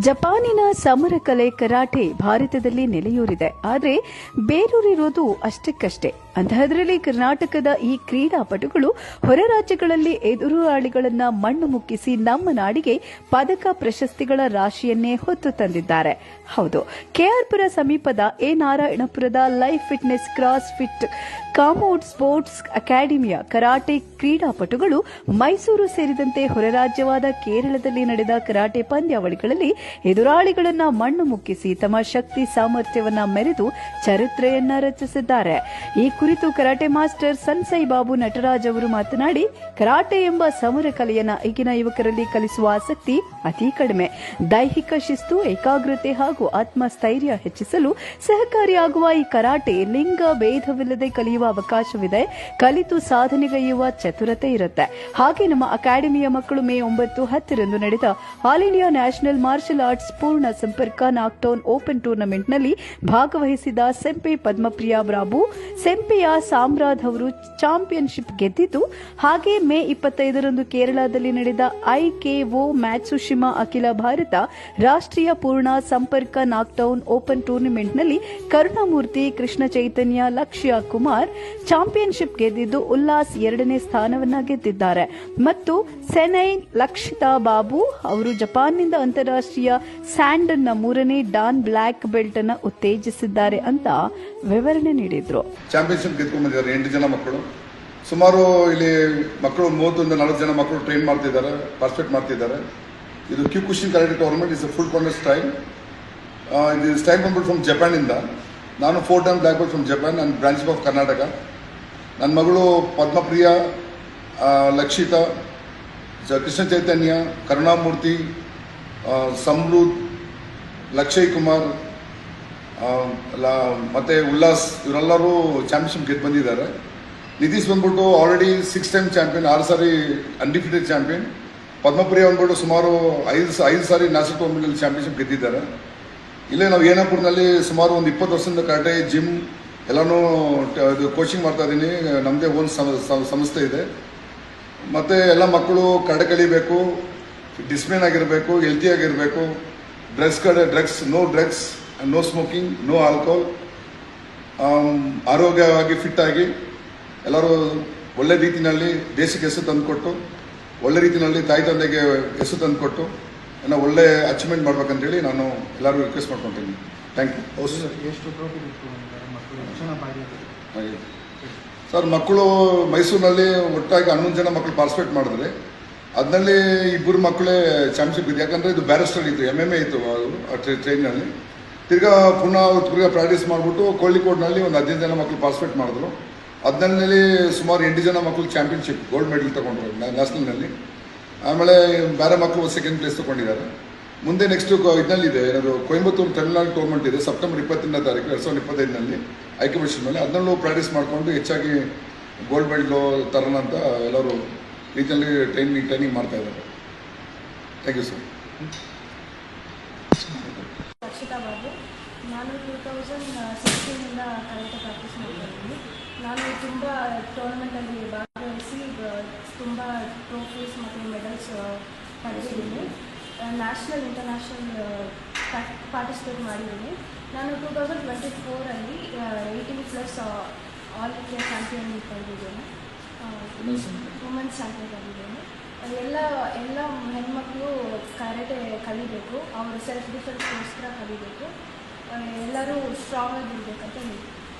ಜಪಾನಿನ ಸಮರ ಕಲೆ ಕರಾಟೆ ಭಾರತದಲ್ಲಿ ನೆಲೆಯೂರಿದೆ. ಆದರೆ ಬೇರೂರಿರೋದು ಅಷ್ಟಕ್ಕಷ್ಟೇ. ಅಂತಹದರಲ್ಲಿ ಕರ್ನಾಟಕದ ಈ ಕ್ರೀಡಾಪಟುಗಳು ಹೊರ ರಾಜ್ಯಗಳಲ್ಲಿ ಎದುರಾಳಿಗಳನ್ನ ಮಣ್ಣು ಮುಕ್ಕಿಸಿ ನಮ್ಮ ನಾಡಿಗೆ ಪದಕ ಪ್ರಶಸ್ತಿಗಳ ರಾಶಿಯನ್ನೇ ಹೊತ್ತು ತಂದಿದ್ದಾರೆ. ಹೌದು, ಕೆಆರ್ಪುರ ಸಮೀಪದ ಎ ನಾರಾಯಣಪುರದ ಲೈಫ್ ಫಿಟ್ನೆಸ್ ಕ್ರಾಸ್ ಫಿಟ್ ಕಾಮೋಡ್ ಸ್ಪೋರ್ಟ್ಸ್ ಅಕಾಡೆಮಿಯ ಕರಾಟೆ ಕ್ರೀಡಾಪಟುಗಳು ಮೈಸೂರು ಸೇರಿದಂತೆ ಹೊರ ರಾಜ್ಯವಾದ ಕೇರಳದಲ್ಲಿ ನಡೆದ ಕರಾಟೆ ಪಂದ್ಯಾವಳಿಗಳಲ್ಲಿ ಎದುರಾಳಿಗಳನ್ನ ಮಣ್ಣು ಮುಕ್ಕಿಸಿ ತಮ್ಮ ಶಕ್ತಿ ಸಾಮರ್ಥ್ಯವನ್ನ ಮೆರೆದು ಚರಿತ್ರೆಯನ್ನ ರಚಿಸಿದ್ದಾರೆ. ಈ ಕುರಿತು ಕರಾಟೆ ಮಾಸ್ಟರ್ ಸನ್ಸೈ ಬಾಬು ನಟರಾಜ್ ಅವರು ಮಾತನಾಡಿ, ಕರಾಟೆ ಎಂಬ ಸಮರ ಕಲೆಯನ್ನ ಈಗಿನ ಯುವಕರಲ್ಲಿ ಕಲಿಸುವ ಆಸಕ್ತಿ ಅತಿ ಕಡಿಮೆ. ದೈಹಿಕ ಶಿಸ್ತು, ಏಕಾಗ್ರತೆ ಹಾಗೂ ಆತ್ಮಸ್ಥೈರ್ಯ ಹೆಚ್ಚಿಸಲು ಸಹಕಾರಿಯಾಗುವ ಈ ಕರಾಟೆ ಲಿಂಗ ಭೇದವಿಲ್ಲದೆ ಕಲಿಯುವ ಅವಕಾಶವಿದೆ. ಕಲಿತು ಸಾಧನೆಗೈಯುವ ಚತುರತೆ ಇರುತ್ತೆ. ಹಾಗೆ ನಮ್ಮ ಅಕಾಡೆಮಿಯ ಮಕ್ಕಳು ಮೇ 9, 10ರಂದು ನಡೆದ all India national martial arts ಪೂರ್ಣ ಸಂಪರ್ಕ ನಾಕ್ಡೌನ್ ಓಪನ್ ಟೂರ್ನಮೆಂಟ್ನಲ್ಲಿ ಭಾಗವಹಿಸಿದ ಸೆಂಪೆ ಪದ್ಮಪ್ರಿಯಾ ಬ್ರಾಬು, ಸೆಂಪೆಯ ಸಾಮ್ರಾಜ್ ಅವರು ಚಾಂಪಿಯನ್ಶಿಪ್ ಗೆದ್ದಿದ್ದು, ಹಾಗೆ ಮೇ 25ರಂದು ಕೇರಳದಲ್ಲಿ ನಡೆದ ಐಕೆಒ ಮ್ಯಾಟ್ಸುಶಿಮಾ ಅಖಿಲ ಭಾರತ ರಾಷ್ಟ್ರೀಯ ಪೂರ್ಣ ಸಂಪರ್ಕ ನಾಕ್ಡೌನ್ ಓಪನ್ ಟೂರ್ನಮೆಂಟ್ನಲ್ಲಿ ಕರುಣಾಮೂರ್ತಿ, ಕೃಷ್ಣ ಚೈತನ್ಯ, ಲಕ್ಷ್ಯ ಕುಮಾರ್ ಚಾಂಪಿಯನ್ಶಿಪ್ ಗೆದ್ದಿದ್ದು, ಉಲ್ಲಾಸ್ 2ನೇ ಸ್ಥಾನವನ್ನ ಗೆದ್ದಿದ್ದಾರೆ. ಮತ್ತು ಸೆನೈ ಲಕ್ಷಿತಾ ಬಾಬು ಅವರು ಜಪಾನ್ನಿಂದ ಅಂತಾರಾಷ್ಟ್ರೀಯ ಸ್ಯಾಂಡನ್ನ 3ನೇ ಡಾನ್ ಬ್ಲಾಕ್ ಬೆಲ್ಟ್ ಅನ್ನು ಉತ್ತೇಜಿಸಿದ್ದಾರೆ ಅಂತ ವಿವರಣೆ ನೀಡಿದ್ರು. ಚಾಂಪಿಯನ್ಶಿಪ್ ಗೆದ್ಕೊಂಡು ಬಂದಿದ್ದಾರೆ 8 ಜನ ಮಕ್ಕಳು. ಸುಮಾರು ಇಲ್ಲಿ ಮಕ್ಕಳು 30-40 ಜನ ಮಕ್ಕಳು ಟ್ರೈನ್ ಮಾಡ್ತಿದ್ದಾರೆ, ಪಾರ್ಟಿಸಿಪೇಟ್ ಮಾಡ್ತಿದ್ದಾರೆ. ಇದು Kyokushin karate tournament is full contest style. ಇದು ಸ್ಟೈಲ್ ಬಂದ್ಬಿಟ್ಟು ಫ್ರಮ್ ಜಪಾನಿಂದ. ನಾನು 4 time black belt from Japan and branch of Karnataka. ನನ್ನ ಮಗಳು ಪದ್ಮಪ್ರಿಯಾ, ಲಕ್ಷಿತಾ, ಕೃಷ್ಣ ಚೈತನ್ಯ, ಕರುಣಾಮೂರ್ತಿ, ಸಮೃದ್ಧ್, ಲಕ್ಷಯ್ ಕುಮಾರ್ ಮತ್ತು ಉಲ್ಲಾಸ್ ಇವರೆಲ್ಲರೂ ಚಾಂಪಿಯನ್ಶಿಪ್ ಗೆದ್ದು ಬಂದಿದ್ದಾರೆ. ನಿತೀಶ್ ಬಂದ್ಬಿಟ್ಟು ಆಲ್ರೆಡಿ 6 ಟೈಮ್ ಚಾಂಪಿಯನ್, 6 ಸಾರಿ ಅನ್ಡಿಫಿಟೆಡ್ ಚಾಂಪಿಯನ್. ಪದ್ಮಪ್ರಿಯಾ ಬಂದ್ಬಿಟ್ಟು ಸುಮಾರು 5 ಸಾರಿ ನ್ಯಾಷನಲ್ ಟೂರ್ನಮೆಂಟಲ್ಲಿ ಚಾಂಪಿಯನ್ಶಿಪ್ ಗೆದ್ದಿದ್ದಾರೆ. ಇಲ್ಲೇ ನಾವು ಏನಾಪುರದಲ್ಲಿ ಸುಮಾರು ಒಂದು 20 ವರ್ಷದಿಂದ ಕರಾಟೆ ಜಿಮ್ ಎಲ್ಲನೂ ಇದು ಕೋಚಿಂಗ್ ಮಾಡ್ತಾ ಇದ್ದೀನಿ. ನಮ್ಮದೇ ಓನ್ ಸಂಸ್ಥೆ ಇದೆ. ಮತ್ತು ಎಲ್ಲ ಮಕ್ಕಳು ಕರಾಟೆ ಕಲಿಬೇಕು, ಡಿಸಿಪ್ಲಿನ್ ಆಗಿರಬೇಕು, ಹೆಲ್ತಿ ಆಗಿರಬೇಕು. No drugs, no smoking, no alcohol. ಆರೋಗ್ಯವಾಗಿ ಫಿಟ್ ಆಗಿ ಎಲ್ಲರೂ ಒಳ್ಳೆ ರೀತಿಯಲ್ಲಿ ದೇಶಕ್ಕೆ ಹೆಸರು ತಂದುಕೊಟ್ಟು, ಒಳ್ಳೆ ರೀತಿಯಲ್ಲಿ ತಾಯಿ ತಂದೆಗೆ ಹೆಸರು ತಂದುಕೊಟ್ಟು ಏನೋ ಒಳ್ಳೆ ಅಚೀವ್ಮೆಂಟ್ ಮಾಡ್ಬೇಕಂತೇಳಿ ನಾನು ಎಲ್ಲರಿಗೂ ರಿಕ್ವೆಸ್ಟ್ ಮಾಡ್ಕೊತೀನಿ. Thank you. ಹೌದು ಸರ್. ಎಷ್ಟು ಟ್ರೋಫಿ ಸರ್, ಮಕ್ಕಳು ಮೈಸೂರಿನಲ್ಲಿ ಒಟ್ಟಾಗಿ 11 ಜನ ಮಕ್ಕಳು ಪಾರ್ಟಿಸಿಪೇಟ್ ಮಾಡಿದ್ರೆ ಅದರಲ್ಲಿ 2 ಮಕ್ಕಳೇ ಚಾಂಪಿಯನ್ಶಿಪ್ ಇದೆ. ಯಾಕಂದರೆ ಇದು ಬ್ಯಾರಿಸ್ಟರ್ ಇತ್ತು, MMA ಇತ್ತು ಅದು ಟ್ರೈನಲ್ಲಿ. ತಿರ್ಗಾ ಪ್ರಾಕ್ಟೀಸ್ ಮಾಡಿಬಿಟ್ಟು ಕೋಳಿಕೋಡ್ನಲ್ಲಿ ಒಂದು 15 ಜನ ಮಕ್ಕಳು ಪಾರ್ಟಿಸಿಪೇಟ್ ಮಾಡಿದ್ರು. ಅದರಲ್ಲಿ ಸುಮಾರು 8 ಜನ ಮಕ್ಕಳು ಚಾಂಪಿಯನ್ಶಿಪ್ ಗೋಲ್ಡ್ ಮೆಡಲ್ ತಗೊಂಡ್ರು ನ್ಯಾಷನಲ್ನಲ್ಲಿ. ಆಮೇಲೆ ಬೇರೆ ಮಕ್ಕಳು ಸೆಕೆಂಡ್ ಪ್ಲೇಸ್ ತೊಗೊಂಡಿದ್ದಾರೆ. ಮುಂದೆ ನೆಕ್ಸ್ಟ್ ಇದರಲ್ಲಿದೆ, ಏನಾದರೂ ಕೊಯಂಬತ್ತೂರು ತಮಿಳುನಾಡು ಟೂರ್ನಮೆಂಟ್ ಇದೆ ಸೆಪ್ಟೆಂಬರ್ 22ನೇ ತಾರೀಕು 2025ನಲ್ಲಿ ಐಕ್ಯಪಡಿಸಿದ ಮೇಲೆ. ಅದನ್ನಲ್ಲೂ ಪ್ರಾಕ್ಟೀಸ್ ಮಾಡಿಕೊಂಡು ಹೆಚ್ಚಾಗಿ ಗೋಲ್ಡ್ ಮೆಡಲು ತರೋಣ ಅಂತ ಎಲ್ಲರೂ ರೀತಿಯಲ್ಲಿ ಟ್ರೈನಿಂಗ್ ಮಾಡ್ತಾ ಇದ್ದಾರೆ. Thank you sir. Lakshita Babu, ನಾನು 2016ಇಂದ ಕರಾಟೆ ಪ್ರಾಕ್ಟೀಸ್ ಮಾಡ್ತಾ ಇದ್ದೀನಿ. ನಾನು ತುಂಬ ಟೂರ್ನಮೆಂಟಲ್ಲಿ ಭಾಗವಹಿಸಿ ತುಂಬ ಟ್ರೋಫೀಸ್ ಮತ್ತು ಮೆಡಲ್ಸ್ ಪಡೆದಿದ್ದೀನಿ. ನ್ಯಾಷನಲ್ ಇಂಟರ್ನ್ಯಾಷನಲ್ ಪಾರ್ಟಿಸಿಪೇಟ್ ಮಾಡಿದ್ದೀನಿ. ನಾನು 2024ಅಲ್ಲಿ 18+ ಆಲ್ ಇಂಡಿಯಾ ಚಾಂಪಿಯನ್ ಪಡೆದಿದ್ದೇನೆ, ವುಮೆನ್ಸ್ ಚಾಂಪಿಯನ್ ಆಗಿದ್ದೇನೆ. ಎಲ್ಲ ಹೆಣ್ಮಕ್ಳು ಕರಾಟೆ ಕಲಿಬೇಕು, ಅವರು ಸೆಲ್ಫ್ ಡಿಫೆನ್ಸ್ಗೋಸ್ಕರ ಕಲಿಬೇಕು, ಎಲ್ಲರೂ ಸ್ಟ್ರಾಂಗ್ ಆಗಿರ್ಬೇಕಂತ ಹೇಳ್ತೀನಿ.